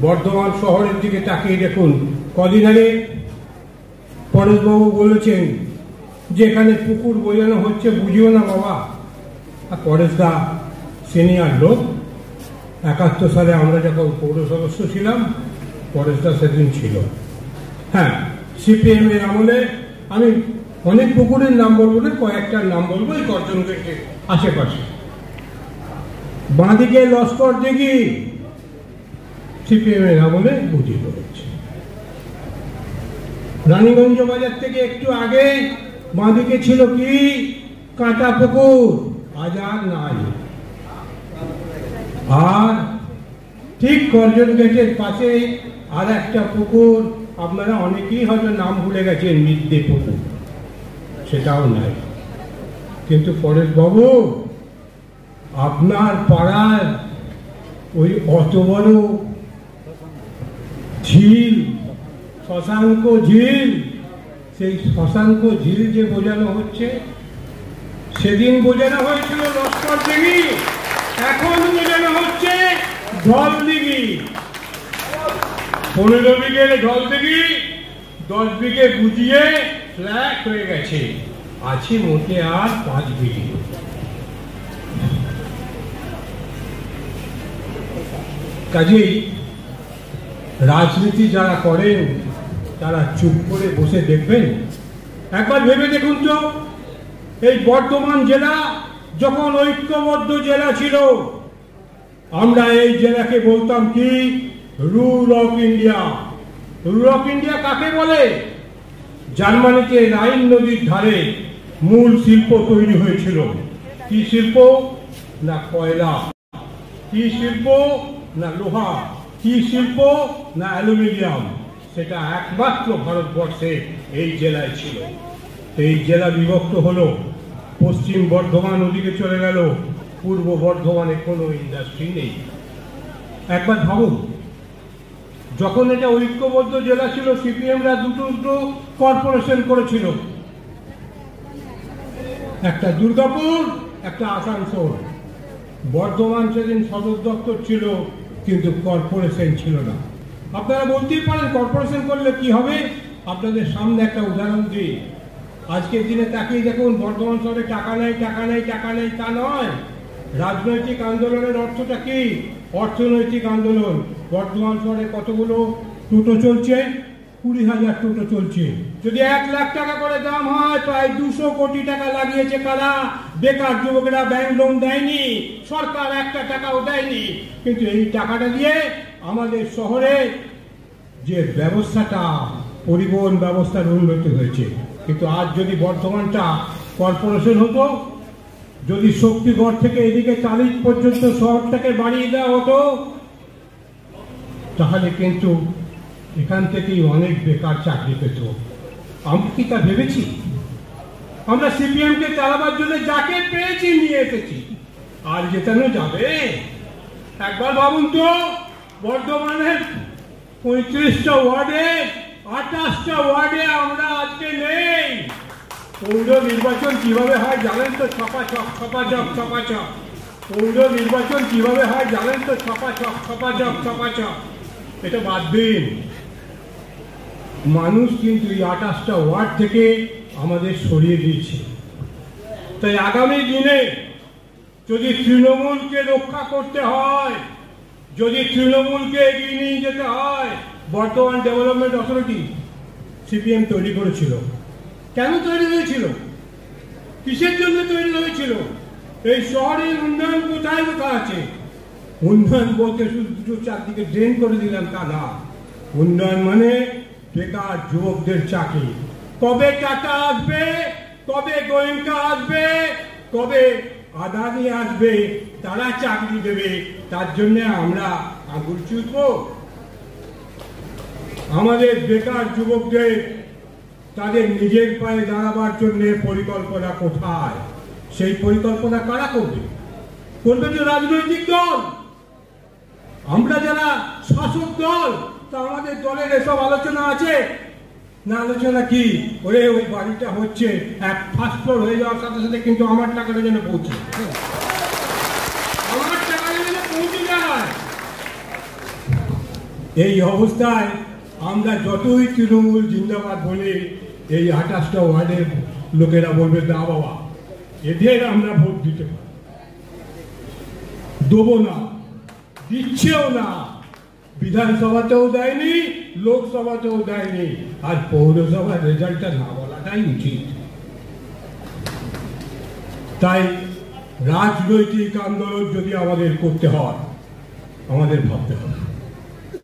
বর্ধমান শহরের দিকে তাকিয়ে দেখুন। কদিন আগে পরেশবাবু বলেছেন যে এখানে পুকুর বোঝানো হচ্ছে, বুঝিও না বাবা। আর পরেশদা সিনিয়র লোক, 71 সালে আমরা যখন পৌর সদস্য ছিলাম, পরেশদা সেদিন ছিল। হ্যাঁ, সিপিএম এর আমলে আমি অনেক পুকুরের নাম বলবো না, কয়েকটার নাম বলবো এই গর্জন গেটের আশেপাশে। বাঁদিকে লস্কর দিঘি সিপিএম এর আমলে বুঝিয়ে হচ্ছে। রানীগঞ্জ বাজার থেকে একটু আগে বাঁদিকে ছিল কি কাঁটা পুকুর, আজ আর নাই। আর ঠিক গর্জন গেটের পাশে আর একটা পুকুর, আপনারা অনেকেই হয়তো নাম ভুলে গেছেন, মিদ্যে পুকুর, সেটাও নাই। কিন্তু পরেশবাবু, আপনার পাড়ার ওই অত বড় ঝিল, শশাঙ্ক ঝিল, সেই শশাঙ্ক ঝিল যে বোঝানো হচ্ছে, সেদিন বোঝানো হয়েছিল লস্কর দিঘি, এখন বোঝানো হচ্ছে ঢল দিঘি। 15 বিঘে ঢল দিঘি, 10 বিঘে বুঝিয়ে ফ্ল্যাট হয়ে গেছে, আছে মোটে আর 5 বিঘে। কাজেই রাজনীতি যারা করেন তারা চুপ করে বসে দেখবেন? একবার ভেবে দেখুন তো, এই বর্ধমান জেলা যখন ঐক্যবদ্ধ জেলা ছিল, আমরা এই জেলাকে বলতাম কি rule of India. Rule of India কাকে বলে? জার্মানিতে রাইন নদীর ধারে মূল শিল্প তৈরি হয়েছিল। কি শিল্প? না কয়লা। কি শিল্প? না লোহা। কি শিল্প? না অ্যালুমিনিয়াম। সেটা একমাত্র ভারতবর্ষে এই জেলায় ছিল। এই জেলা বিভক্ত হলো, পশ্চিম বর্ধমান ওদিকে চলে গেল, পূর্ব বর্ধমানে কোনো ইন্ডাস্ট্রি নেই। একবার ভাবুন, যখন এটা ঐক্যবদ্ধ জেলা ছিল, সিপিএমরা দুটো কর্পোরেশন করেছিল, একটা দুর্গাপুর, একটা আসানসোল। বর্ধমান সেদিন সদর দপ্তর ছিল, কিন্তু কর্পোরেশন ছিল না। আপনারা বলতেই পারেন কর্পোরেশন করলে কি হবে? আপনাদের সামনে একটা উদাহরণ দিই। আজকের দিনে তাকিয়ে দেখুন, বর্ধমান শহরে টাকা নেই, টাকা নেই, টাকা নেই, তা নয়। রাজনৈতিক আন্দোলনের অর্থটা কি? অর্থনৈতিক আন্দোলন। বর্ধমান শহরে কতগুলো টোটো চলছে? 20,000 টোটো চলছে। যদি 1 লাখ টাকা করে দাম হয়, প্রায় 200 কোটি টাকা লাগিয়েছে কারা? বেকার যুবকেরা। ব্যাংক লোন দেয়নি, সরকার একটা টাকাও দেয়নি। কিন্তু এই টাকাটা দিয়ে আমাদের শহরে যে ব্যবস্থাটা, পরিবহন ব্যবস্থার উন্নতি হয়েছে। কিন্তু আজ যদি বর্ধমানটা কর্পোরেশন হতো, যদি শক্তিগড় থেকে এদিকে চালিশ পর্যন্ত শহরটাকে বাড়িয়ে দেওয়া হতো, তাহলে কিন্তু এখান থেকেই অনেক বেকার চাকরি পেত। আমরা কি তা ভেবেছি? আমরা সিপিএমকে চালাবার জন্য যাকে পেয়েছি নিয়ে এসেছি, আর জেতানো যাবে? একবার ভাবুন তো, বর্ধমানের 35টা ওয়ার্ডে 28টা ওয়ার্ডে আমরা আজকে নেই। পৌর নির্বাচন কিভাবে হয় জানেন তো? ছপাছপ ছপাছপ ছপাছপ। পৌর নির্বাচন কিভাবে হয় জানেন তো? ছপাছপ ছপাছপ ছপাছপ। এটা বাদ দিন। মানুষ কিন্তু এই 28টা ওয়ার্ড থেকে আমাদের সরিয়ে দিয়েছে। তাই আগামী দিনে যদি তৃণমূলকে রক্ষা করতে হয়, যদি তৃণমূলকে এগিয়ে নিয়ে যেতে হয়, বর্ধমান ডেভেলপমেন্ট অথরিটি সিপিএম তৈরি করেছিল। কেন তৈরি হয়েছিল? কিসের জন্য তৈরি হয়েছিল? এই শহরের উন্নয়ন কোথায় কোথায় আছে? উন্নয়ন বলতে শুধু দুটো চারদিকে ড্রেন করে দিলাম তা না। উন্নয়ন মানে বেকার যুবকদের চাকরি। কবে টাটা আসবে, কবে গোয়েঙ্কা আসবে, কবে আদানি আসবে, তারা চাকরি দেবে, তার জন্য আমরা আঙুল চুষব? আমাদের বেকার যুবকদের তাদের নিজের পায়ে দাঁড়াবার জন্য পরিকল্পনা কোথায়? সেই পরিকল্পনা কারা করবে? করবে যে রাজনৈতিক দল। আমরা যারা শাসক দল, তা আমাদের দলের এসব আলোচনা আছে না? আলোচনা কি? ওরে ওই বাড়িটা হচ্ছে, এক ফার্স্ট ফ্লোর হয়ে যাওয়ার সাথে সাথে কিন্তু আমার টাকাটা যেন পৌঁছে, আমার টাকাটা যেন পৌঁছে যায়। এই অবস্থায় আমরা যতই তৃণমূল জিন্দাবাদ বলে এই 28টা ওয়ার্ডের লোকেরা বলবে না বাবা, এদের আমরা ভোট দিতে পারি, দেবো না, দিচ্ছেও না। বিধানসভাতেও দেয়নি, লোকসভাতেও দেয়নি, আর পৌরসভার রেজাল্টটা না বলাটাই উচিত। তাই রাজনৈতিক আন্দোলন যদি আমাদের করতে হয়, আমাদের ভাবতে হবে